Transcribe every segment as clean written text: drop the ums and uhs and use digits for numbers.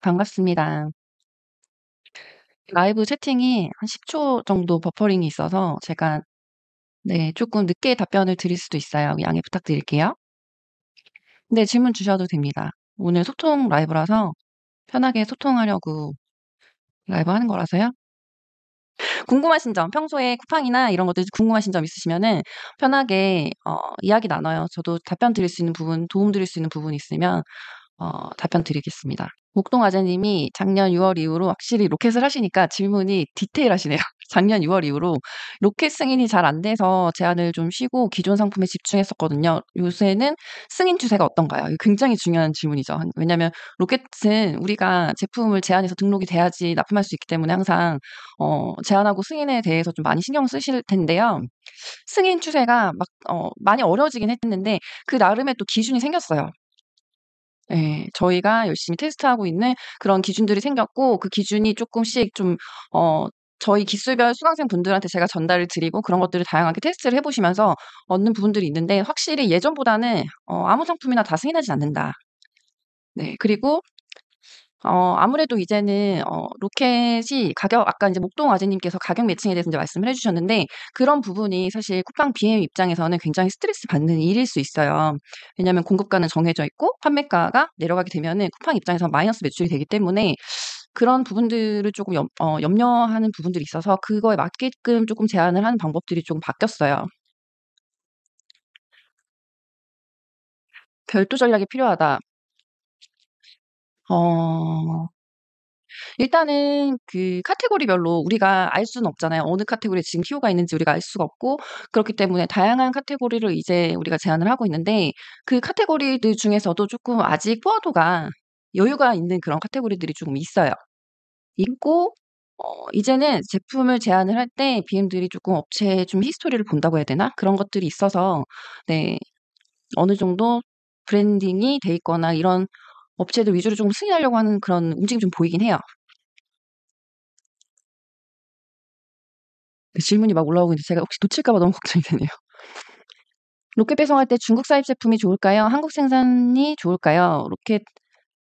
반갑습니다. 라이브 채팅이 한 10초 정도 버퍼링이 있어서 제가 네 쪼끔 늦게 답변을 드릴 수도 있어요. 양해 부탁드릴게요. 네, 질문 주셔도 됩니다. 오늘 소통 라이브라서 편하게 소통하려고 라이브 하는 거라서요. 궁금하신 점, 평소에 쿠팡이나 이런 것들 궁금하신 점 있으시면은 편하게 이야기 나눠요. 저도 답변 드릴 수 있는 부분, 도움 드릴 수 있는 부분이 있으면 답변 드리겠습니다. 목동 아재님이 작년 6월 이후로 확실히 로켓을 하시니까 질문이 디테일하시네요. 작년 6월 이후로 로켓 승인이 잘 안 돼서 제안을 좀 쉬고 기존 상품에 집중했었거든요. 요새는 승인 추세가 어떤가요? 이거 굉장히 중요한 질문이죠. 왜냐하면 로켓은 우리가 제품을 제안해서 등록이 돼야지 납품할 수 있기 때문에 항상 제안하고 승인에 대해서 좀 많이 신경 쓰실 텐데요. 승인 추세가 막 많이 어려워지긴 했는데 그 나름의 또 기준이 생겼어요. 예. 저희가 열심히 테스트하고 있는 그런 기준들이 생겼고, 그 기준이 쪼끔씩 좀 어 저희 기술별 수강생분들한테 제가 전달을 드리고 그런 것들을 다양하게 테스트를 해 보시면서 얻는 부분들이 있는데, 확실히 예전보다는 아무 상품이나 다 승인하진 않는다. 네. 그리고 아무래도 이제는 로켓이 가격, 아까 인제 목동 아재님께서 가격 매칭에 대해서 인제 말씀을 해 주셨는데, 그런 부분이 사실 쿠팡 BM 입장에서는 굉장히 스트레스 받는 일일 수 있어요. 왜냐하면 공급가는 정해져 있고 판매가가 내려가게 되면은 쿠팡 입장에서 마이너스 매출이 되기 때문에 그런 부분들을 쪼금 염려하는 부분들이 있어서 그거에 맞게끔 쪼끔 제안을 하는 방법들이 좀 바뀌었어요. 별도 전략이 필요하다. 어 일단은 그 카테고리별로 우리가 알 수는 없잖아요. 어느 카테고리에 지금 키워가 있는지 우리가 알 수가 없고, 그렇기 때문에 다양한 카테고리를 이제 우리가 제안을 하고 있는데, 그 카테고리들 중에서도 쪼끔 아직 포화도가 여유가 있는 그런 카테고리들이 조금 있어요. 있고 이제는 제품을 제안을 할 때 BM들이 쪼끔 업체의 좀 히스토리를 본다고 해야 되나? 그런 것들이 있어서 네, 어느 정도 브랜딩이 돼 있거나 이런 업체들 위주로 좀 승인하려고 하는 그런 움직임이 좀 보이긴 해요. 그 질문이 막 올라오고 있는데 제가 혹시 놓칠까 봐 너무 걱정이 되네요. 로켓 배송할 때 중국 사입 제품이 좋을까요? 한국 생산이 좋을까요? 로켓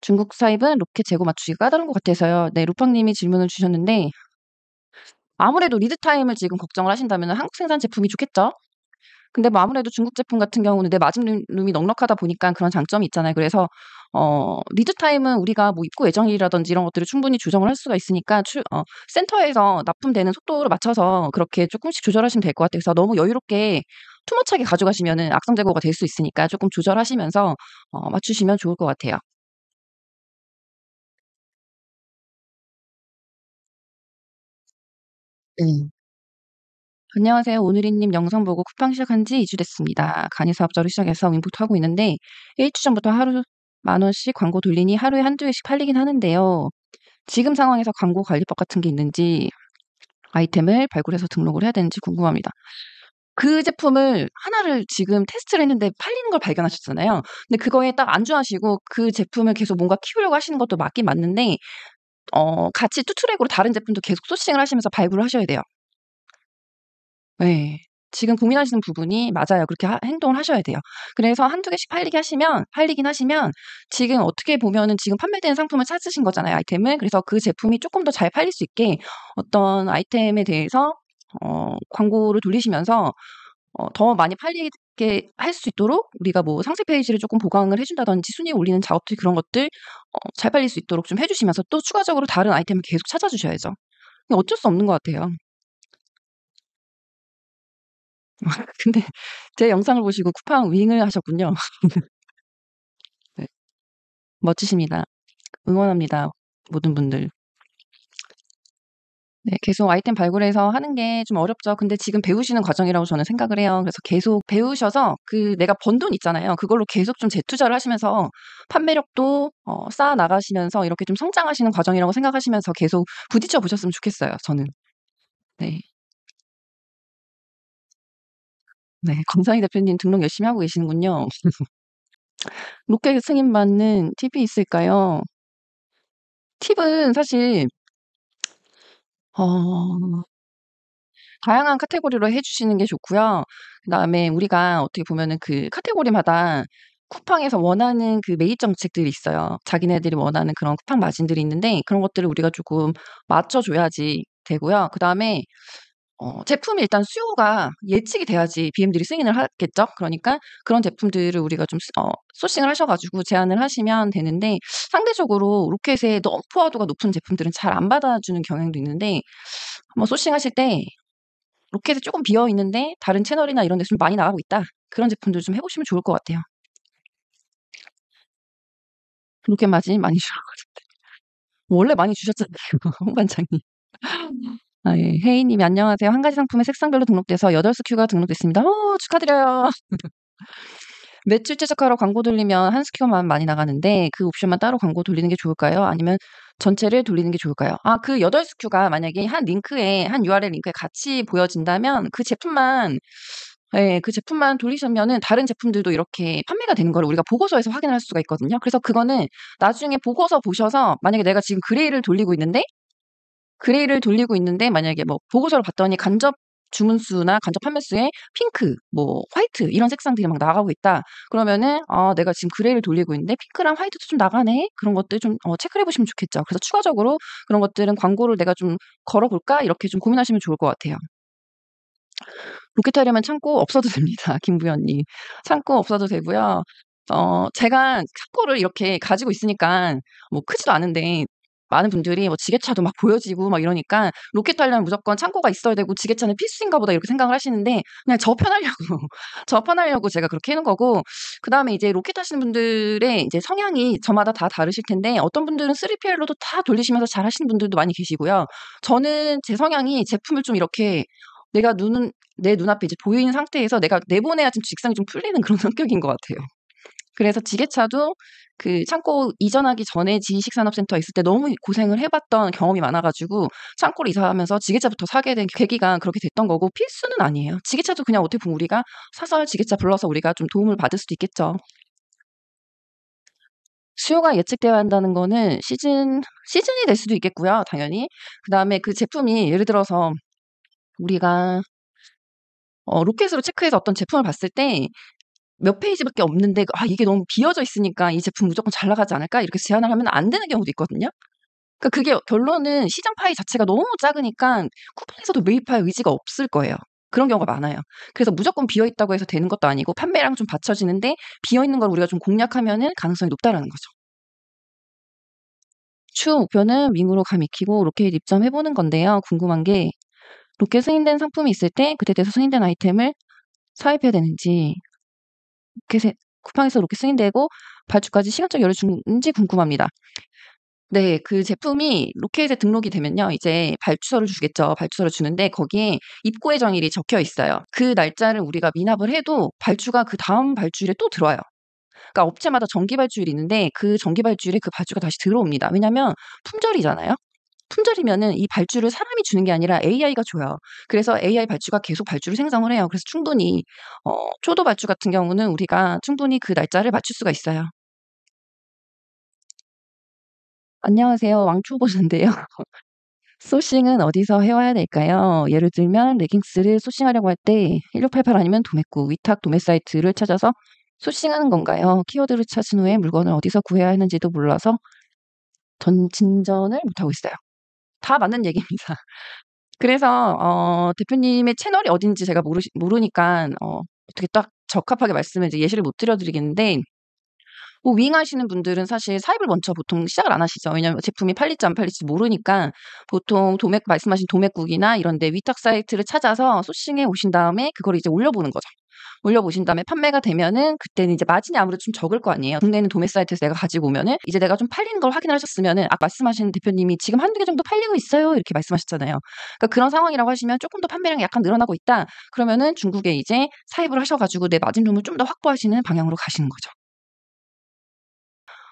중국 사입은 로켓 재고 맞추기가 까다로운 것 같아서요. 네, 루팡 님이 질문을 주셨는데, 아무래도 리드 타임을 지금 걱정을 하신다면은 한국 생산 제품이 좋겠죠? 근데 뭐 아무래도 중국 제품 같은 경우는 내 마진룸이 넉넉하다 보니까 그런 장점이 있잖아요. 그래서 리드 타임은 우리가 뭐 입고 예정일이라든지 이런 것들을 충분히 조정을 할 수가 있으니까 센터에서 납품되는 속도를 맞춰서 그렇게 쪼끔씩 조절하시면 될 것 같아요. 그래서 너무 여유롭게 투머치하게 가져가시면은 악성 재고가 될 수 있으니까 쪼끔 조절하시면서 맞추시면 좋을 것 같아요. 네. 안녕하세요. 오늘이님 영상 보고 쿠팡 시작한 지 2주 됐습니다. 간이 사업자로 시작해서 윈부터 하고 있는데 1주 전부터 하루 10,000원씩 광고 돌리니 하루에 한두 개씩 팔리긴 하는데요. 지금 상황에서 광고 관리법 같은 게 있는지, 아이템을 발굴해서 등록을 해야 되는지 궁금합니다. 그 제품을 하나를 지금 테스트를 했는데 팔리는 걸 발견하셨잖아요. 근데 그거에 딱 안주하시고 그 제품을 계속 뭔가 키우려고 하시는 것도 맞긴 맞는데, 같이 투 트랙으로 다른 제품도 계속 소싱을 하시면서 발굴을 하셔야 돼요. 예. 지금 고민하시는 부분이 맞아요. 그렇게 행동을 하셔야 돼요. 그래서 한두 개씩 팔리긴 하시면 지금 어떻게 보면은 지금 판매되는 상품을 찾으신 거잖아요, 아이템을. 그래서 그 제품이 쪼끔 더 잘 팔릴 수 있게 어떤 아이템에 대해서 광고를 돌리시면서 더 많이 팔리게 할 수 있도록 우리가 뭐 상세 페이지를 쪼끔 보강을 해 준다든지 순위 올리는 작업들, 그런 것들 잘 팔릴 수 있도록 좀 해 주시면서 또 추가적으로 다른 아이템을 계속 찾아주셔야죠. 이게 어쩔 수 없는 것 같아요. 근데 제 영상을 보시고 쿠팡 윙을 하셨군요. 네. 멋지십니다. 응원합니다, 모든 분들. 네. 계속 아이템 발굴해서 하는 게 좀 어렵죠. 근데 지금 배우시는 과정이라고 저는 생각을 해요. 그래서 계속 배우셔서 그 내가 번 돈 있잖아요. 그걸로 계속 좀 재투자를 하시면서 판매력도 쌓아 나가시면서 이렇게 좀 성장하시는 과정이라고 생각하시면서 계속 부딪혀 보셨으면 좋겠어요, 저는. 네. 네. 검사이 대표님 등록 열심히 하고 계시는군요. 로켓 승인받는 팁이 있을까요? 팁은 사실 어 다양한 카테고리로 해 주시는 게 좋고요. 그다음에 우리가 어떻게 보면은 그 카테고리마다 쿠팡에서 원하는 그 매입 정책들이 있어요. 자기네들이 원하는 그런 쿠팡 마진들이 있는데 그런 것들을 우리가 조금 맞춰 줘야지 되고요. 그다음에 제품이 일단 수요가 예측이 돼야지 BM들이 승인을 하겠죠. 그러니까 그런 제품들을 우리가 좀 소싱을 하셔 가지고 제안을 하시면 되는데 상대적으로 로켓의 너무 포화도가 높은 제품들은 잘 안 받아주는 경향도 있는데 한번 소싱하실 때 로켓에 조금 비어 있는데 다른 채널이나 이런 데서 좀 많이 나가고 있다. 그런 제품들 좀 해 보시면 좋을 것 같아요. 로켓 마진 많이 줄었거든요. 원래 많이 주셨잖아요, 홍 반장님. 아 예. 혜이 님이 "안녕하세요. 한 가지 상품에 색상별로 등록돼서 8 SKU가 등록됐습니다." 축하드려요. 매출 최적화로 광고 돌리면 한 SKU만 많이 나가는데 그 옵션만 따로 광고 돌리는 게 좋을까요? 아니면 전체를 돌리는 게 좋을까요? 그 8 SKU가 만약에 한 링크에 한 URL 링크에 같이 보여진다면 그 제품만 예 그 제품만 돌리시면은 다른 제품들도 이렇게 판매가 되는 거를 우리가 보고서에서 확인할 수가 있거든요. 그래서 그거는 나중에 보고서 보셔서 만약에 내가 지금 그레이를 돌리고 있는데 만약에 뭐 보고서를 봤더니 간접 주문수나 간접 판매수에 핑크, 뭐 화이트 이런 색상들이 막 나가고 있다. 그러면은 '아 내가 지금 그레이를 돌리고 있는데 핑크랑 화이트도 좀 나가네.' 그런 것들 좀 체크를 해 보시면 좋겠죠. 그래서 추가적으로 그런 것들은 '광고를 내가 좀 걸어 볼까?' 이렇게 좀 고민하시면 좋을 것 같아요. 로켓 하려면 창고 없어도 됩니다. 김부연님. 창고 없어도 되고요. 제가 창고를 이렇게 가지고 있으니까 뭐 크지도 않은데 많은 분들이 뭐 지게차도 막 보여지고 막 이러니까 '로켓 하려면 무조건 창고가 있어야 되고 지게차는 필수인가 보다.' 이렇게 생각을 하시는데 그냥 저 편하려고 저 편하려고 제가 그렇게 해 놓은 거고 그다음에 이제 로켓 하시는 분들의 이제 성향이 저마다 다 다르실 텐데 어떤 분들은 3PL로도 다 돌리시면서 잘하시는 분들도 많이 계시고요. 저는 제 성향이 제품을 좀 이렇게 내 눈앞에 이제 보이는 상태에서 내가 내보내야 좀 직성이 좀 풀리는 그런 성격인 것 같아요. 그래서 지게차도 그 창고 이전하기 전에 지식산업센터에 있을 때 너무 고생을 해 봤던 경험이 많아 가지고 창고를 이사하면서 지게차부터 사게 된 계기가 그렇게 됐던 거고 필수는 아니에요. 지게차도 그냥 어떻게 보면 우리가 사서 지게차 불러서 우리가 좀 도움을 받을 수도 있겠죠. 수요가 예측되어야 한다는 거는 시즌이 될 수도 있겠고요, 당연히. 그다음에 그 제품이 예를 들어서 우리가 로켓으로 체크해서 어떤 제품을 봤을 때 몇 페이지밖에 없는데 '아 이게 너무 비어져 있으니까 이 제품 무조건 잘 나가지 않을까?' 이렇게 제안을 하면 안 되는 경우도 있거든요. 그러니까 그게 결론은 시장 파이 자체가 너무 작으니까 쿠팡에서도 매입할 의지가 없을 거예요. 그런 경우가 많아요. 그래서 무조건 비어 있다고 해서 되는 것도 아니고 판매량 좀 받쳐지는데 비어 있는 걸 우리가 좀 공략하면은 가능성이 높다라는 거죠. 추후 목표는 윙으로 감 익히고 로켓 입점해 보는 건데요. 궁금한 게 로켓 승인된 상품이 있을 때 그때 돼서 승인된 아이템을 사입해야 되는지 로켓에 쿠팡에서 로켓 승인되고 발주까지 시간적 여유를 주는지 궁금합니다. 네. 그 제품이 로켓에 등록이 되면요. 이제 발주서를 주겠죠. 발주서를 주는데 거기에 입고 예정일이 적혀 있어요. 그 날짜를 우리가 미납을 해도 발주가 그다음 발주일에 또 들어와요. 그러니까 업체마다 정기 발주일이 있는데 그 정기 발주일에 그 발주가 다시 들어옵니다. 왜냐면 품절이잖아요. 품절이면은 이 발주를 사람이 주는 게 아니라 AI가 줘요. 그래서 AI 발주가 계속 발주를 생성을 해요. 그래서 충분히 초도 발주 같은 경우는 우리가 충분히 그 날짜를 맞출 수가 있어요. 안녕하세요. 왕초보신데요. 소싱은 어디서 해 와야 될까요? 예를 들면 레깅스를 소싱하려고 할 때 1688 아니면 도매국, 위탁 도매 사이트를 찾아서 소싱하는 건가요? 키워드를 찾은 후에 물건을 어디서 구해야 하는지도 몰라서 진전을 못하고 있어요. 다 맞는 얘기입니다. 그래서 대표님의 채널이 어딘지 제가 모르니깐 어떻게 딱 적합하게 말씀을 이제 예시를 못 드려 드리겠는데 뭐 윙하시는 분들은 사실 사입을 먼저 보통 시작을 안 하시죠. 왜냐하면 제품이 팔릴지 안 팔릴지 모르니까 보통 말씀하신 도매국이나 이런 데 위탁 사이트를 찾아서 소싱해 오신 다음에 그거를 이제 올려보는 거죠. 올려보신 다음에 판매가 되면은 그때는 이제 마진이 아무래도 좀 적을 거 아니에요. 국내 있는 도매 사이트에서 내가 가지고 오면은 이제 내가 좀 팔리는 걸 확인을 하셨으면은 아까 말씀하신 대표님이 "지금 1-2개 정도 팔리고 있어요." 이렇게 말씀하셨잖아요. 그러니까 그런 상황이라고 하시면 "쪼끔 더 판매량이 약간 늘어나고 있다." 그러면은 중국에 이제 사입을 하셔 가지고 내 마진룸을 좀 더 확보하시는 방향으로 가시는 거죠.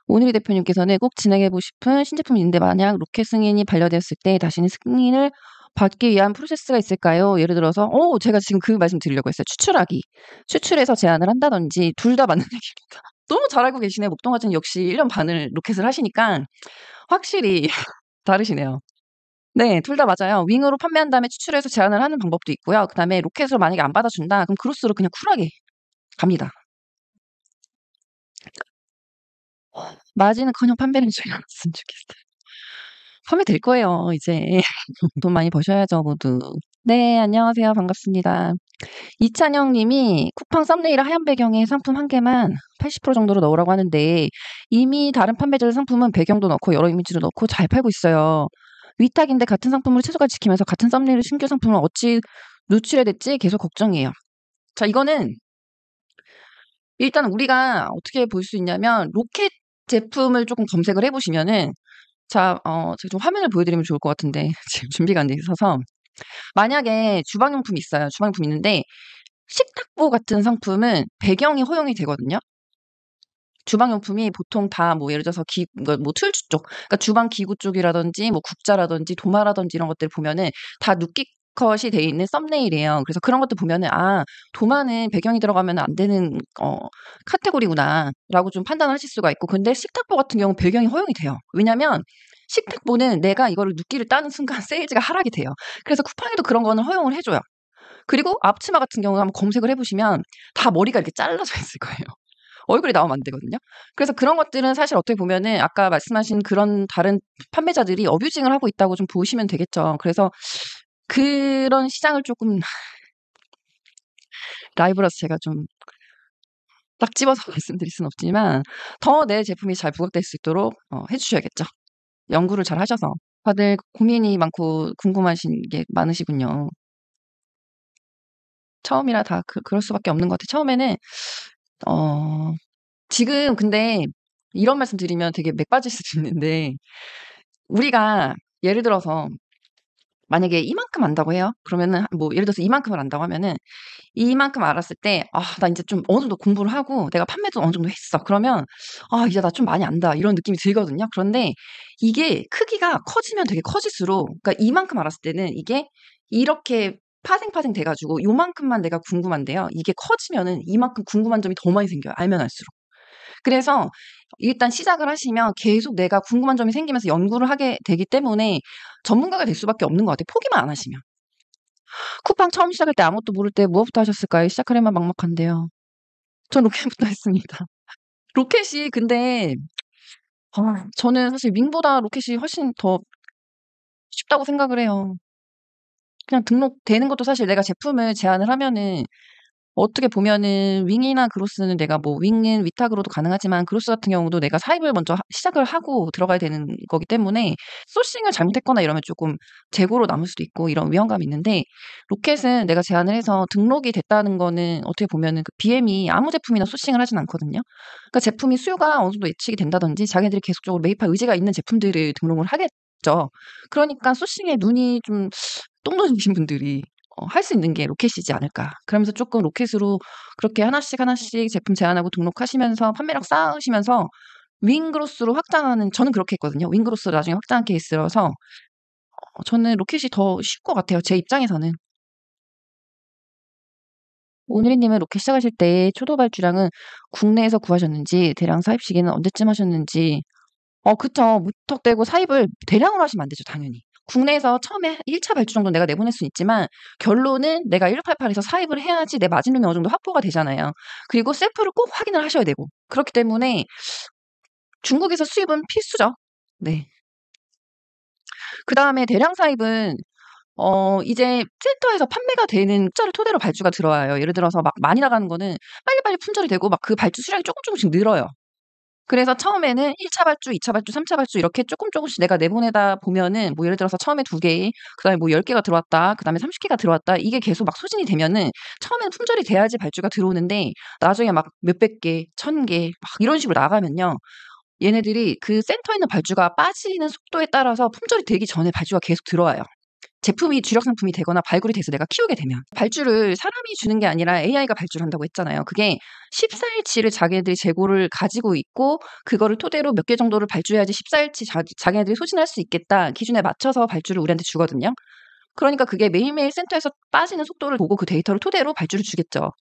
오늘희 대표님께서는 꼭 진행해보고 싶은 신제품이 있는데 만약 로켓 승인이 반려되었을 때 다시는 승인을 받기 위한 프로세스가 있을까요? 예를 들어서 제가 지금 그 말씀 드리려고 했어요. 추출하기. 추출해서 제안을 한다든지 둘 다 맞는 얘기입니다. 너무 잘 알고 계시네요. 목동화재는 역시 1년 반을 로켓을 하시니까 확실히 다르시네요. 네. 둘 다 맞아요. 윙으로 판매한 다음에 추출해서 제안을 하는 방법도 있고요. 그다음에 로켓으로 만약에 안 받아준다 그럼 그로스로 그냥 쿨하게 갑니다. 마진은커녕 판매를 줄여놨으면 좋겠어요. 판매될 거예요 이제. 돈 많이 버셔야죠 모두. 네 안녕하세요. 반갑습니다. 이찬영 님이 쿠팡 썸네일에 하얀 배경에 상품 한 개만 80% 정도로 넣으라고 하는데 이미 다른 판매자들 상품은 배경도 넣고 여러 이미지도 넣고 잘 팔고 있어요. 위탁인데 같은 상품을 최소까지 지키면서 같은 썸네일의 신규 상품을 어찌 노출해야 될지 계속 걱정이에요. 자 이거는 일단 우리가 어떻게 볼 수 있냐면 로켓 제품을 조금 검색을 해 보시면은 자 제가 좀 화면을 보여드리면 좋을 것 같은데 지금 준비가 안 돼 있어서 만약에 주방용품이 있어요. 주방용품이 있는데 식탁보 같은 상품은 배경이 허용이 되거든요. 주방용품이 보통 다 뭐 예를 들어서 그러니까 뭐 툴주 쪽 그러니까 주방 기구 쪽이라든지 뭐 국자라든지 도마라든지 이런 것들을 보면은 다 누끼 컷이 돼 있는 썸네일이에요. 그래서 그런 것들 보면은 '아 도마는 배경이 들어가면 안 되는 카테고리구나.'라고 좀 판단을 하실 수가 있고 근데 식탁보 같은 경우는 배경이 허용이 돼요. 왜냐면 식탁보는 내가 이거를 누끼를 따는 순간 세일즈가 하락이 돼요. 그래서 쿠팡에도 그런 거는 허용을 해 줘요. 그리고 앞치마 같은 경우는 한번 검색을 해 보시면 다 머리가 이렇게 잘라져 있을 거예요. 얼굴이 나오면 안 되거든요. 그래서 그런 것들은 사실 어떻게 보면은 아까 말씀하신 그런 다른 판매자들이 어뷰징을 하고 있다고 좀 보시면 되겠죠. 그래서 그런 시장을 쪼끔 라이브라서 제가 좀 딱 집어서 말씀드릴 수는 없지만 더 내 제품이 잘 부각될 수 있도록 해 주셔야겠죠. 연구를 잘 하셔서. 다들 고민이 많고 궁금하신 게 많으시군요. 처음이라 다 그럴 수밖에 없는 것 같아요. 처음에는 어 지금 근데 이런 말씀 드리면 되게 맥 빠질 수도 있는데 우리가 예를 들어서 만약에 이만큼 안다고 해요. 그러면은 뭐 예를 들어서 이만큼을 안다고 하면은 이만큼 알았을 때 '아 나 인제 좀 어느 정도 공부를 하고 내가 판매도 어느 정도 했어.' 그러면 '아 이제 나 좀 많이 안다.' 이런 느낌이 들거든요. 그런데 이게 크기가 커지면 되게 커질수록 그러니까 이만큼 알았을 때는 이게 이렇게 파생파생 돼 가지고 요만큼만 내가 궁금한데요. 이게 커지면은 이만큼 궁금한 점이 더 많이 생겨요, 알면 알수록. 그래서 일단 시작을 하시면 계속 내가 궁금한 점이 생기면서 연구를 하게 되기 때문에 전문가가 될 수밖에 없는 것 같아요, 포기만 안 하시면. 쿠팡 처음 시작할 때 아무것도 모를 때 무엇부터 하셨을까요? 시작하려면 막막한데요. 전 로켓부터 했습니다. 로켓이 근데 저는 사실 윙보다 로켓이 훨씬 더 쉽다고 생각을 해요. 그냥 등록되는 것도 사실 내가 제품을 제안을 하면은 어떻게 보면은 윙이나 그로스는 내가 뭐 윙은 위탁으로도 가능하지만 그로스 같은 경우도 내가 사입을 먼저 시작을 하고 들어가야 되는 거기 때문에 소싱을 잘못했거나 이러면 조금 재고로 남을 수도 있고 이런 위험감이 있는데 로켓은 내가 제안을 해서 등록이 됐다는 거는 어떻게 보면은 그 BM이 아무 제품이나 소싱을 하진 않거든요. 그러니까 제품이 수요가 어느 정도 예측이 된다든지 자기네들이 계속적으로 매입할 의지가 있는 제품들을 등록을 하겠죠. 그러니까 소싱에 눈이 좀 똑똑하신 분들이 할 수 있는 게 로켓이지 않을까. 그러면서 쪼끔 로켓으로 그렇게 하나씩 하나씩 제품 제안하고 등록하시면서 판매량 쌓으시면서 윙그로스로 확장하는 저는 그렇게 했거든요. 윙그로스로 나중에 확장한 케이스라서 저는 로켓이 더 쉬울 것 같아요, 제 입장에서는. 오늘희 님은 로켓 시작하실 때 초도 발주량은 국내에서 구하셨는지 대량 사입 시기는 언제쯤 하셨는지 그쵸. 무턱대고 사입을 대량으로 하시면 안 되죠 당연히. 국내에서 처음에 1차 발주 정도는 내가 내보낼 수는 있지만 결론은 내가 1688에서 사입을 해야지 내 마진율이 어느 정도 확보가 되잖아요. 그리고 셀프를 꼭 확인을 하셔야 되고 그렇기 때문에 중국에서 수입은 필수죠. 네. 그다음에 대량 사입은 이제 센터에서 판매가 되는 숫자를 토대로 발주가 들어와요. 예를 들어서 막 많이 나가는 거는 빨리빨리 품절이 되고 막 그 발주 수량이 쪼끔씩 늘어요. 그래서 처음에는 1차 발주, 2차 발주, 3차 발주 이렇게 쪼끔씩 내가 내보내다 보면은 뭐 예를 들어서 처음에 2개 그다음에 뭐 10 개가 들어왔다. 그다음에 30 개가 들어왔다. 이게 계속 막 소진이 되면은 처음에는 품절이 돼야지 발주가 들어오는데 나중에 막 몇백 개, 1000개 막 이런 식으로 나가면요. 얘네들이 그 센터에 있는 발주가 빠지는 속도에 따라서 품절이 되기 전에 발주가 계속 들어와요. 제품이 주력 상품이 되거나 발굴이 돼서 내가 키우게 되면. 발주를 사람이 주는 게 아니라 AI가 발주를 한다고 했잖아요. 그게 14일치를 자기네들이 재고를 가지고 있고 그거를 토대로 몇 개 정도를 발주해야지 14일치 자기네들이 소진할 수 있겠다 기준에 맞춰서 발주를 우리한테 주거든요. 그러니까 그게 매일매일 센터에서 빠지는 속도를 보고 그 데이터를 토대로 발주를 주겠죠.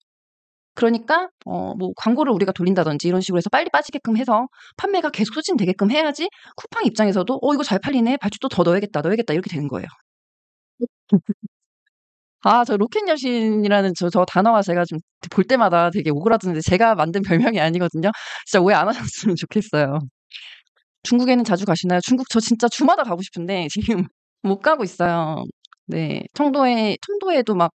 그러니까 뭐 광고를 우리가 돌린다든지 이런 식으로 해서 빨리 빠지게끔 해서 판매가 계속 소진되게끔 해야지 쿠팡 입장에서도 '어 이거 잘 팔리네. 발주 또 더 넣어야겠다, 넣어야겠다.' 이렇게 되는 거예요. 저 로켓 여신이라는 저 단어가 제가 좀 볼 때마다 되게 오그라드는데 제가 만든 별명이 아니거든요. 진짜 오해 안 하셨으면 좋겠어요. 중국에는 자주 가시나요? 중국 저 진짜 주마다 가고 싶은데 지금 못 가고 있어요. 네. 청도에도 막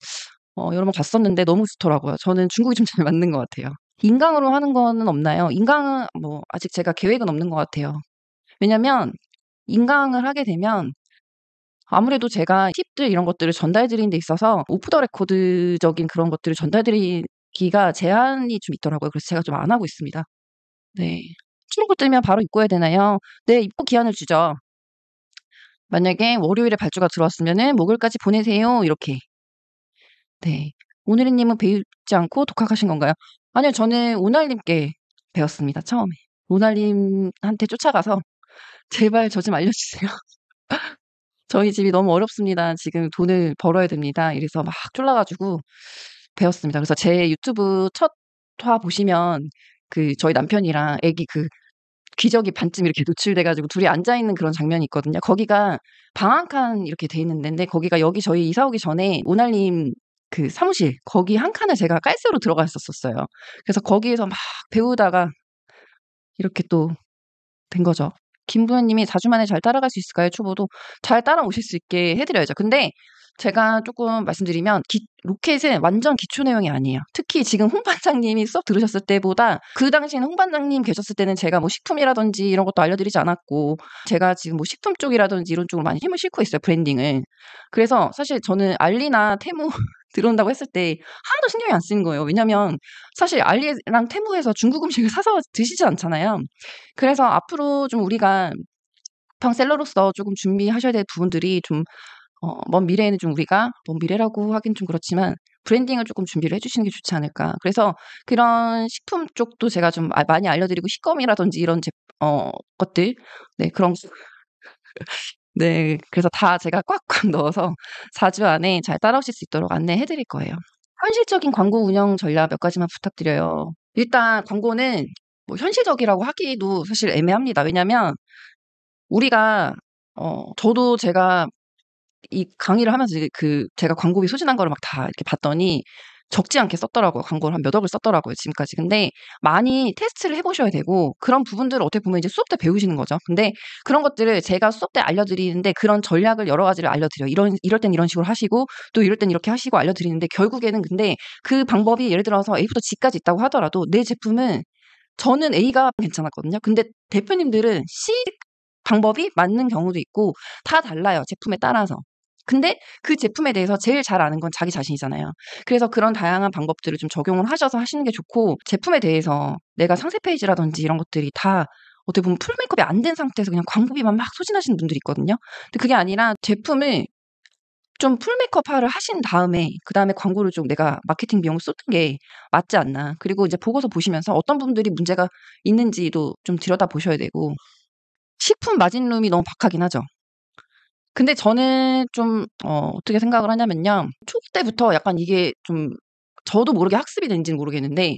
여러 번 갔었는데 너무 좋더라고요. 저는 중국이 좀 잘 맞는 것 같아요. 인강으로 하는 거는 없나요? 인강은 뭐 아직 제가 계획은 없는 것 같아요. 왜냐면 인강을 하게 되면 아무래도 제가 팁들 이런 것들을 전달 드리는 데 있어서 오프 더 레코드적인 그런 것들을 전달 드리기가 제한이 좀 있더라고요. 그래서 제가 좀 안 하고 있습니다. 네. 출고 뜨면 바로 입고해야 되나요? 네. 입고 기한을 주죠. 만약에 월요일에 발주가 들어왔으면은 "목요일까지 보내세요." 이렇게. 네. 오늘희 님은 배우지 않고 독학하신 건가요? 아니요. 저는 오날 님께 배웠습니다, 처음에. 오날 님한테 쫓아가서 "제발 저 좀 알려주세요. 저희 집이 너무 어렵습니다. 지금 돈을 벌어야 됩니다." 이래서 막 졸라 가지고 배웠습니다. 그래서 제 유튜브 첫 화 보시면 저희 남편이랑 애기 기저귀 반쯤 이렇게 노출돼 가지고 둘이 앉아 있는 그런 장면이 있거든요. 거기가 방 1 칸 이렇게 돼 있는 데인데 거기가 여기 저희 이사 오기 전에 오날 님 사무실 거기 1 칸을 제가 깔새로 들어가 있었었어요. 그래서 거기에서 막 배우다가 이렇게 또 된 거죠. 김부현 님이 "4주 만에 잘 따라갈 수 있을까요? 초보도." 잘 따라오실 수 있게 해 드려야죠. 근데 제가 쪼끔 말씀드리면 로켓은 완전 기초 내용이 아니에요. 특히 지금 홍 반장님이 수업 들으셨을 때보다 그 당시에는 홍 반장님 계셨을 때는 제가 뭐 식품이라든지 이런 것도 알려드리지 않았고 제가 지금 뭐 식품 쪽이라든지 이런 쪽으로 많이 힘을 싣고 있어요, 브랜딩을. 그래서 사실 저는 알리나 테무 들어온다고 했을 때 하나도 신경이 안 쓰이는 거예요. 왜냐면 사실 알리랑 테무에서 중국 음식을 사서 드시지 않잖아요. 그래서 앞으로 좀 우리가 쿠팡 셀러로서 쪼금 준비하셔야 될 부분들이 좀 먼 미래에는 좀 우리가 먼 미래라고 하긴 좀 그렇지만 브랜딩을 쪼끔 준비를 해 주시는 게 좋지 않을까. 그래서 그런 식품 쪽도 제가 좀 많이 알려드리고 식검이라든지 이런 것들 네 그런 네 그래서 다 제가 꽉꽉 넣어서 4주 안에 잘 따라오실 수 있도록 안내해 드릴 거예요. 현실적인 광고 운영 전략 몇 가지만 부탁드려요. 일단 광고는 뭐 현실적이라고 하기도 사실 애매합니다. 왜냐면 우리가 저도 제가 이 강의를 하면서 이제 제가 광고비 소진한 거를 막 다 이렇게 봤더니 적지 않게 썼더라고요. 광고를 한 몇 억을 썼더라고요, 지금까지. 근데 많이 테스트를 해 보셔야 되고 그런 부분들을 어떻게 보면 이제 수업 때 배우시는 거죠. 근데 그런 것들을 제가 수업 때 알려드리는데 그런 전략을 여러 가지를 알려드려요. 이럴 땐 이런 식으로 하시고 또 이럴 땐 이렇게 하시고 알려드리는데 결국에는 근데 그 방법이 예를 들어서 A부터 G까지 있다고 하더라도 내 제품은 저는 A가 괜찮았거든요. 근데 대표님들은 C 방법이 맞는 경우도 있고 다 달라요, 제품에 따라서. 근데 그 제품에 대해서 제일 잘 아는 건 자기 자신이잖아요. 그래서 그런 다양한 방법들을 좀 적용을 하셔서 하시는 게 좋고 제품에 대해서 내가 상세 페이지라든지 이런 것들이 다 어떻게 보면 풀 메이크업이 안 된 상태에서 그냥 광고비만 막 소진하시는 분들이 있거든요. 근데 그게 아니라 제품을 좀 풀 메이크업화를 하신 다음에 그다음에 광고를 좀 내가 마케팅 비용을 쏟는 게 맞지 않나. 그리고 이제 보고서 보시면서 어떤 부분들이 문제가 있는지도 좀 들여다보셔야 되고 식품 마진룸이 너무 박하긴 하죠. 근데 저는 좀 어떻게 생각을 하냐면요. 초기 때부터 약간 이게 좀 저도 모르게 학습이 된지는 모르겠는데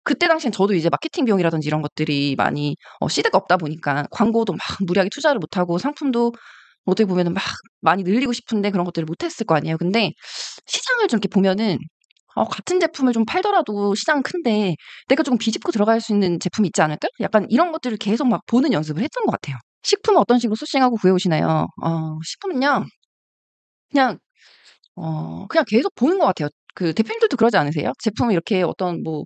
그때 당시엔 저도 이제 마케팅 비용이라든지 이런 것들이 많이 시대가 없다 보니까 광고도 막 무리하게 투자를 못 하고 상품도 어떻게 보면은 막 많이 늘리고 싶은데 그런 것들을 못 했을 거 아니에요. 근데 시장을 좀 이렇게 보면은 같은 제품을 좀 팔더라도 시장은 큰데 '내가 조금 비집고 들어갈 수 있는 제품이 있지 않을까?' 약간 이런 것들을 계속 막 보는 연습을 했던 것 같아요. 식품은 어떤 식으로 소싱하고 구해 오시나요? 식품은요. 그냥 그냥 계속 보는 것 같아요. 대표님들도 그러지 않으세요? 제품을 이렇게 어떤 뭐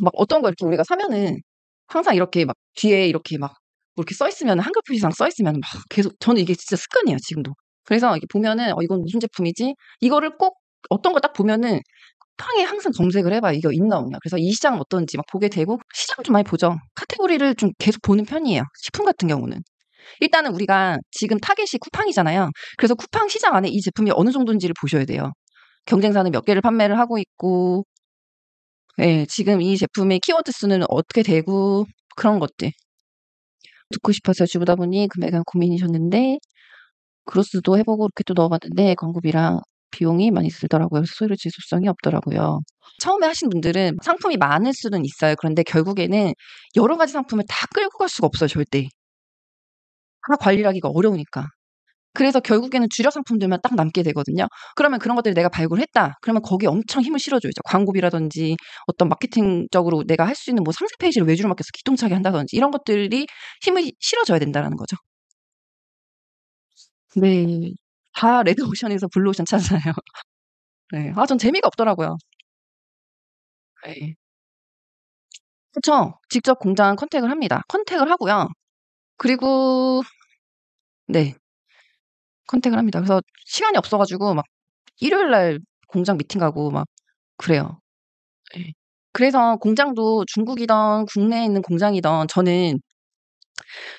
막 어떤 거 이렇게 우리가 사면은 항상 이렇게 막 뒤에 이렇게 막 뭐 이렇게 써 있으면은 한글 표시상 써 있으면은 막 계속 저는 이게 진짜 습관이에요 지금도. 그래서 이렇게 보면은 '이건 무슨 제품이지?' 이거를 꼭 어떤 걸 딱 보면은 쿠팡에 항상 검색을 해 봐요. 이거 있나 없나. 그래서 이 시장은 어떤지 막 보게 되고 시장을 좀 많이 보죠. 카테고리를 좀 계속 보는 편이에요, 식품 같은 경우는. 일단은 우리가 지금 타겟이 쿠팡이잖아요. 그래서 쿠팡 시장 안에 이 제품이 어느 정도인지를 보셔야 돼요. 경쟁사는 몇 개를 판매를 하고 있고 예 지금 이 제품의 키워드 수는 어떻게 되고 그런 것들. 듣고 싶어서 주부다 보니 금액은 고민이셨는데 그로스도 해 보고 로켓도 넣어 봤는데 광고비랑 비용이 많이 들더라고요. 그래서 소비를 지속성이 없더라고요. 처음에 하신 분들은 상품이 많을 수는 있어요. 그런데 결국에는 여러 가지 상품을 다 끌고 갈 수가 없어요 절대. 다 관리를 하기가 어려우니까. 그래서 결국에는 주력 상품들만 딱 남게 되거든요. 그러면 그런 것들을 내가 발굴을 했다. 그러면 거기에 엄청 힘을 실어줘야죠. 광고비라든지 어떤 마케팅적으로 내가 할 수 있는 뭐 상세 페이지를 외주를 맡겨서 기똥차게 한다든지 이런 것들이 힘을 실어줘야 된다라는 거죠. 네. 다 레드오션에서 블루오션 찾아요. 네. 아 전 재미가 없더라고요. 네. 그쵸. 직접 공장 컨택을 합니다. 컨택을 하고요. 그리고 네. 컨택을 합니다. 그래서 시간이 없어 가지고 막 일요일 날 공장 미팅 가고 막 그래요. 예. 그래서 공장도 중국이든 국내에 있는 공장이든 저는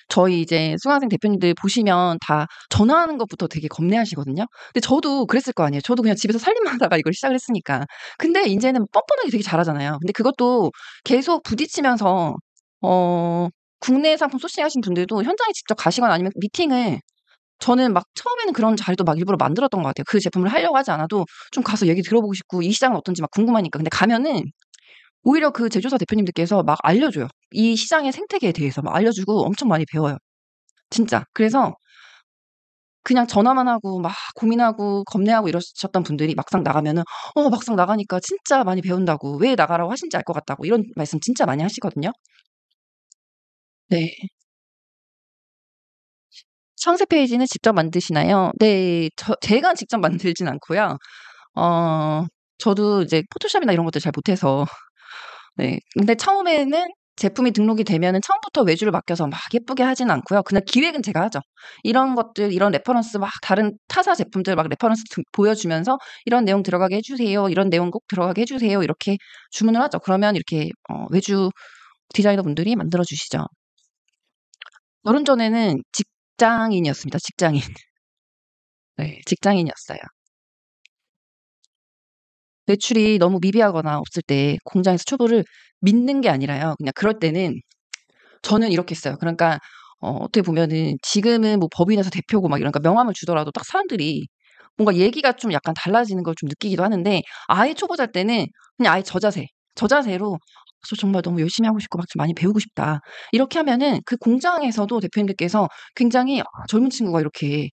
저희 이제 수강생 대표님들 보시면 다 전화하는 것부터 되게 겁내하시거든요. 근데 저도 그랬을 거 아니에요. 저도 그냥 집에서 살림만 하다가 이걸 시작을 했으니까. 근데 인제는 뻔뻔하게 되게 잘하잖아요. 근데 그것도 계속 부딪히면서 어 국내 상품 소싱하신 분들도 현장에 직접 가시거나 아니면 미팅을 저는 막 처음에는 그런 자리도 막 일부러 만들었던 것 같아요. 그 제품을 하려고 하지 않아도 좀 가서 얘기 들어보고 싶고 이 시장은 어떤지 막 궁금하니까. 근데 가면은 오히려 그 제조사 대표님들께서 막 알려줘요. 이 시장의 생태계에 대해서 막 알려주고 엄청 많이 배워요. 진짜. 그래서 그냥 전화만 하고 막 고민하고 겁내하고 이러셨던 분들이 막상 나가면은 막상 나가니까 진짜 많이 배운다고 왜 나가라고 하신지 알 것 같다고 이런 말씀 진짜 많이 하시거든요. 네. 상세 페이지는 직접 만드시나요? 네. 제가 직접 만들진 않고요. 어 저도 이제 포토샵이나 이런 것들 잘 못해서 네. 근데 처음에는 제품이 등록이 되면은 처음부터 외주를 맡겨서 막 예쁘게 하진 않고요. 그냥 기획은 제가 하죠. 이런 것들 이런 레퍼런스 막 다른 타사 제품들 막 레퍼런스 보여주면서 "이런 내용 들어가게 해 주세요. 이런 내용 꼭 들어가게 해 주세요." 이렇게 주문을 하죠. 그러면 이렇게 외주 디자이너분들이 만들어 주시죠. 결혼 전에는 직장인이었습니다, 직장인. 네. 직장인이었어요. 매출이 너무 미비하거나 없을 때 공장에서 초보를 믿는 게 아니라요. 그냥 그럴 때는 저는 이렇게 했어요. 그러니까 어떻게 보면은 지금은 뭐 법인에서 대표고 막 이러니까 명함을 주더라도 딱 사람들이 뭔가 얘기가 좀 약간 달라지는 걸 좀 느끼기도 하는데 아예 초보자일 때는 그냥 아예 저자세, 저자세로 '저 정말 너무 열심히 하고 싶고 막 좀 많이 배우고 싶다.' 이렇게 하면은 그 공장에서도 대표님들께서 굉장히 젊은 친구가 이렇게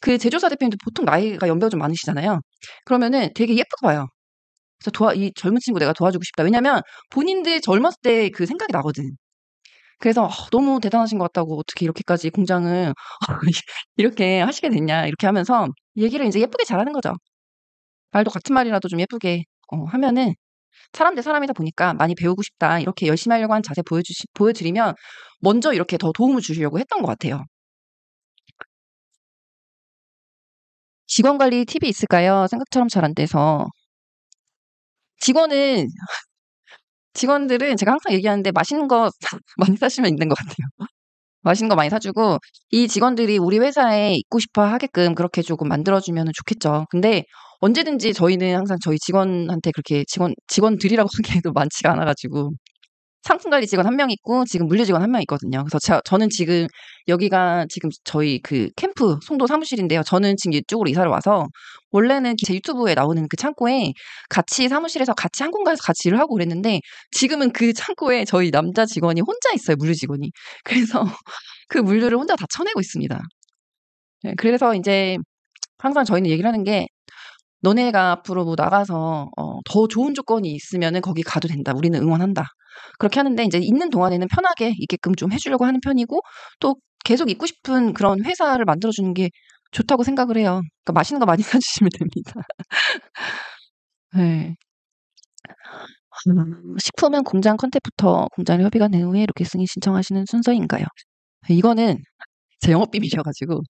그 제조사 대표님들 보통 나이가 연배가 좀 많으시잖아요. 그러면은 되게 예쁘게 봐요. 그래서 '이 젊은 친구 내가 도와주고 싶다.' 왜냐면 본인들 젊었을 때 그 생각이 나거든. 그래서 "너무 대단하신 것 같다."고 "어떻게 이렇게까지 공장을 이렇게 하시게 됐냐." 이렇게 하면서 얘기를 인제 예쁘게 잘하는 거죠. 말도 같은 말이라도 좀 예쁘게 하면은 사람 대 사람이다 보니까 "많이 배우고 싶다." 이렇게 열심히 하려고 하는 자세 보여드리면 먼저 이렇게 더 도움을 주시려고 했던 것 같아요. 직원 관리 팁이 있을까요? 생각처럼 잘 안 돼서. 직원은 직원들은 제가 항상 얘기하는데 맛있는 거 많이 사시면 있는 것 같아요. 맛있는 거 많이 사 주고 이 직원들이 우리 회사에 있고 싶어 하게끔 그렇게 조금 만들어 주면은 좋겠죠. 근데 언제든지 저희는 항상 저희 직원한테 그렇게 직원들이라고 하기에도 많지가 않아 가지고 상품 관리 직원 1명 있고 지금 물류 직원 1명 있거든요. 그래서 저는 지금 여기가 지금 저희 그 캠프 송도 사무실인데요. 저는 지금 이쪽으로 이사를 와서 원래는 제 유튜브에 나오는 그 창고에 같이 사무실에서 같이 한 공간에서 같이 일을 하고 그랬는데 지금은 그 창고에 저희 남자 직원이 혼자 있어요, 물류 직원이. 그래서 그 물류를 혼자 다 쳐내고 있습니다. 네 그래서 인제 항상 저희는 얘기를 하는 게 "너네가 앞으로 뭐 나가서 더 좋은 조건이 있으면은 거기 가도 된다. 우리는 응원한다." 그렇게 하는데 인제 있는 동안에는 편하게 있게끔 좀 해 주려고 하는 편이고 또 계속 있고 싶은 그런 회사를 만들어 주는 게 좋다고 생각을 해요. 그러니까 맛있는 거 많이 사 주시면 됩니다. 네. 식품은 공장 컨택부터 공장에 협의가 된 후에 이렇게 승인 신청하시는 순서인가요? 이거는 제 영업 비밀이어 가지고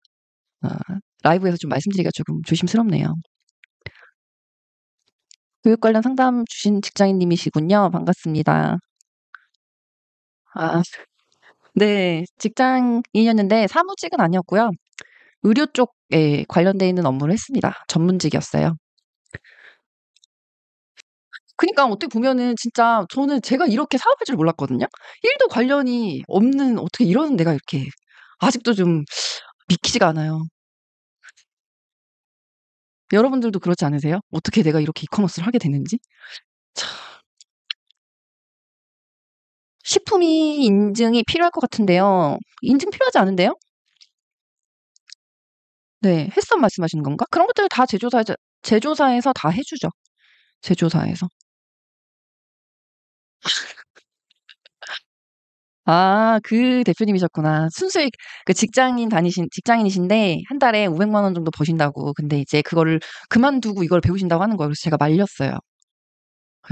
아 라이브에서 좀 말씀드리기가 조금 조심스럽네요. 교육 관련 상담 주신 직장인님이시군요. 반갑습니다. 아 네. 직장인이었는데 사무직은 아니었고요. 의료 쪽에 관련돼 있는 업무를 했습니다. 전문직이었어요. 그니까 어떻게 보면은 진짜 저는 제가 이렇게 사업할 줄 몰랐거든요. 1도 관련이 없는 어떻게 이런 데가 이렇게 아직도 좀 믿기지가 않아요. 여러분들도 그렇지 않으세요? 어떻게 내가 이렇게 이커머스를 하게 됐는지? 참 식품이 인증이 필요할 것 같은데요. 인증 필요하지 않은데요? 네. 햇섭 말씀하시는 건가? 그런 것들 다 제조사에서 다 해 주죠. 제조사에서. 아 그 대표님이셨구나. 순수익 그 직장인이신데 한 달에 500만 원 정도 버신다고. 근데 이제 그거를 그만두고 이걸 배우신다고 하는 거예요. 그래서 제가 말렸어요.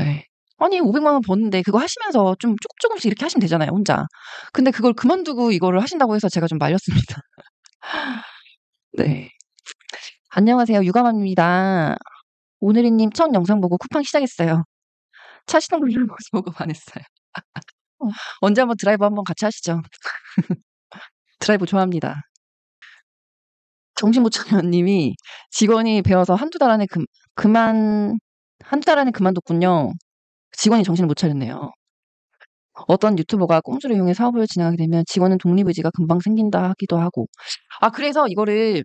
예. 아니 500만 원 버는데 그거 하시면서 좀 쪼끔쪼끔씩 이렇게 하시면 되잖아요, 혼자. 근데 그걸 그만두고 이거를 하신다고 해서 제가 좀 말렸습니다. 네. 안녕하세요. 유가맘입니다. 오늘이님 첫 영상 보고 쿠팡 시작했어요. 차 시동 걸리는 모습 보고 반했어요. 어. 언제 한번 드라이브 한번 같이 하시죠. 드라이브 좋아합니다. 정신 못 차려 님이 직원이 배워서 한두 달 안에 그만뒀군요. 직원이 정신을 못 차렸네요. 어떤 유튜버가 꼼수를 이용해 사업을 진행하게 되면 직원은 독립의지가 금방 생긴다 하기도 하고. 아, 그래서 이거를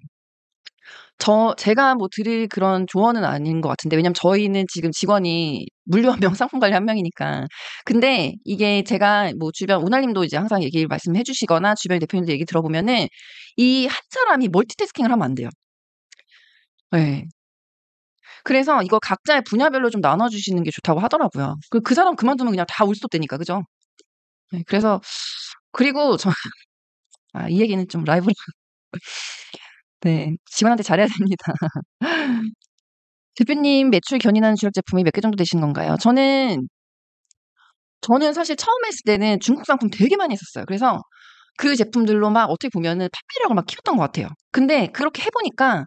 제가 뭐 드릴 그런 조언은 아닌 것 같은데, 왜냐면 저희는 지금 직원이 물류 한 명, 상품 관리 한 명이니까. 근데 이게 제가 뭐 주변 오날님도 이제 항상 말씀해 주시거나 주변 대표님들 얘기 들어보면은 이 한 사람이 멀티태스킹을 하면 안 돼요. 예. 그래서 이거 각자의 분야별로 좀 나눠 주시는 게 좋다고 하더라고요. 그 사람 그만두면 그냥 다 올스톱되니까. 그죠? 네. 그래서 그리고 이 얘기는 좀 라이브로 네. 직원한테 잘해야 됩니다. 대표님 매출 견인하는 주력 제품이 몇 개 정도 되시는 건가요? 저는 사실 처음에 했을 때는 중국 상품 되게 많이 했었어요. 그래서 그 제품들로 막 어떻게 보면은 판매력을 막 키웠던 것 같아요. 근데 그렇게 해 보니까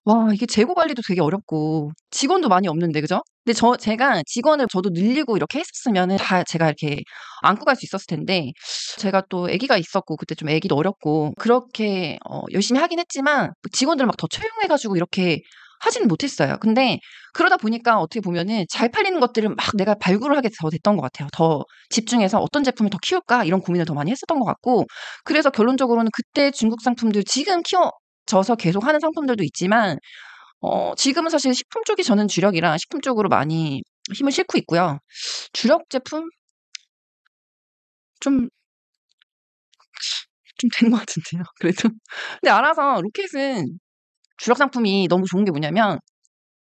와, 이게 재고 관리도 되게 어렵고 직원도 많이 없는데, 그죠? 근데 제가 직원을 저도 늘리고 이렇게 했었으면은 다 제가 이렇게 안고 갈 수 있었을 텐데, 제가 또 아기가 있었고 그때 좀 아기도 어렸고 그렇게 열심히 하긴 했지만 직원들을 막 더 채용해 가지고 이렇게 하지는 못했어요. 근데 그러다 보니까 어떻게 보면은 잘 팔리는 것들을 막 내가 발굴을 하게 더 됐던 것 같아요. 더 집중해서 '어떤 제품을 더 키울까?' 이런 고민을 더 많이 했었던 것 같고, 그래서 결론적으로는 그때 중국 상품들 지금 키워져서 계속 하는 상품들도 있지만 지금은 사실 식품 쪽이 저는 주력이라 식품 쪽으로 많이 힘을 싣고 있고요. 주력 제품 좀 된 것 같은데요, 그래도. 근데 알아서 로켓은 주력 상품이 너무 좋은 게 뭐냐면,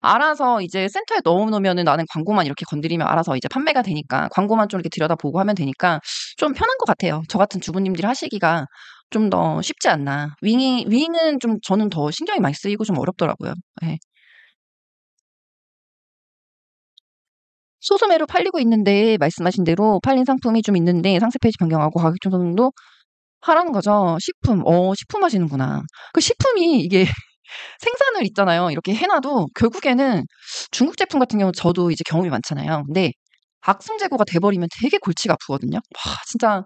알아서 이제 센터에 넣어 놓으면은 나는 광고만 이렇게 건드리면 알아서 이제 판매가 되니까, 광고만 좀 이렇게 들여다보고 하면 되니까 좀 편한 것 같아요. 저 같은 주부님들이 하시기가 좀 더 쉽지 않나. 윙은 좀 저는 더 신경이 많이 쓰이고 좀 어렵더라고요. 예. 소소매로 팔리고 있는데 말씀하신 대로 팔린 상품이 좀 있는데 상세 페이지 변경하고 가격 조정도 하라는 거죠. 식품. 식품 하시는구나. 그 식품이 이게 생산을 있잖아요. 이렇게 해 놔도 결국에는 중국 제품 같은 경우는 저도 이제 경험이 많잖아요. 근데 악순 재고가 돼 버리면 되게 골치가 아프거든요. 와, 진짜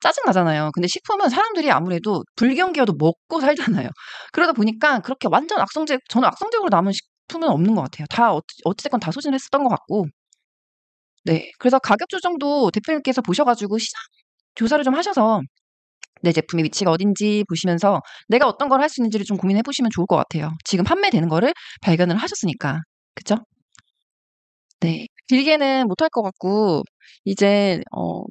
짜증 나잖아요. 근데 식품은 사람들이 아무래도 불경기여도 먹고 살잖아요. 그러다 보니까 그렇게 완전 저는 악성재고로 남은 식품은 없는 것 같아요. 다 어찌 됐건 다 소진했었던 것 같고. 네. 그래서 가격 조정도 대표님께서 보셔 가지고 시장 조사를 좀 하셔서 내 제품의 위치가 어딘지 보시면서 내가 어떤 걸 할 수 있는지를 좀 고민해 보시면 좋을 것 같아요. 지금 판매되는 거를 발견을 하셨으니까. 그죠? 네. 길게는 못할 것 같고, 이제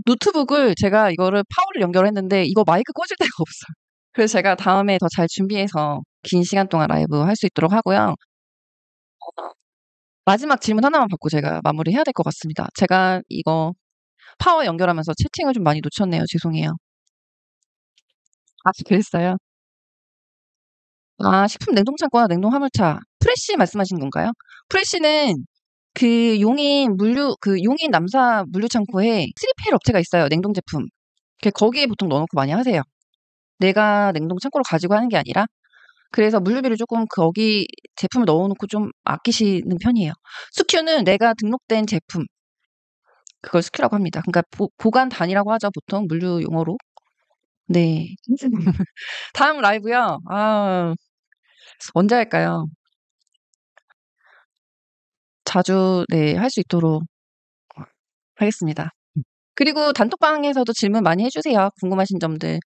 노트북을 제가 이거를 파워를 연결했는데 이거 마이크 꽂을 데가 없어요. 그래서 제가 다음에 더 잘 준비해서 긴 시간 동안 라이브 할 수 있도록 하고요. 마지막 질문 하나만 받고 제가 마무리해야 될 것 같습니다. 제가 이거 파워 연결하면서 채팅을 좀 많이 놓쳤네요. 죄송해요. 아, 그랬어요? 식품 냉동창고나 냉동 화물차. 프레시 말씀하시는 건가요? 프레시는 용인 남사 물류창고에 3PL 업체가 있어요, 냉동 제품. 거기에 보통 넣어 놓고 많이 하세요. 내가 냉동 창고로 가지고 하는 게 아니라. 그래서 물류비를 쪼끔 거기 제품을 넣어 놓고 좀 아끼시는 편이에요. 스큐는 내가 등록된 제품, 그걸 스큐라고 합니다. 그러니까 보관 단위라고 하죠, 보통 물류 용어로. 네. 다음 라이브요? 언제 할까요? 자주 네, 할 수 있도록 하겠습니다. 그리고 단톡방에서도 질문 많이 해 주세요. 궁금하신 점들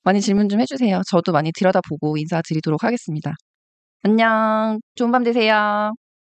많이 질문 좀 해 주세요. 저도 많이 들여다보고 인사드리도록 하겠습니다. 안녕. 좋은 밤 되세요.